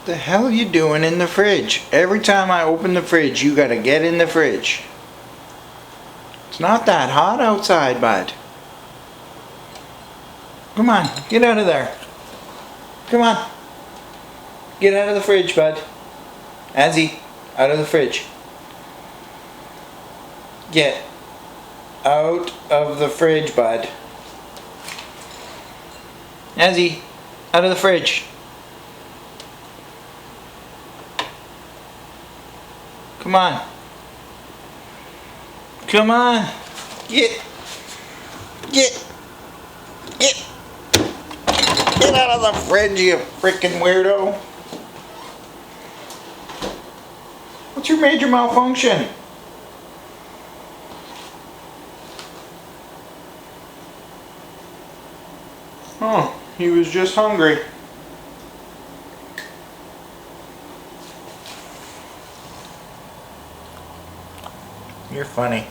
The hell are you doing in the fridge? Every time I open the fridge, you gotta get in the fridge. It's not that hot outside, bud. Come on, get out of there. Come on. Get out of the fridge, bud. Azzy, out of the fridge. Get out of the fridge, bud. Azzy, out of the fridge. Come on. Come on. Get out of the fridge, you freaking weirdo. What's your major malfunction? Oh, he was just hungry. You're funny.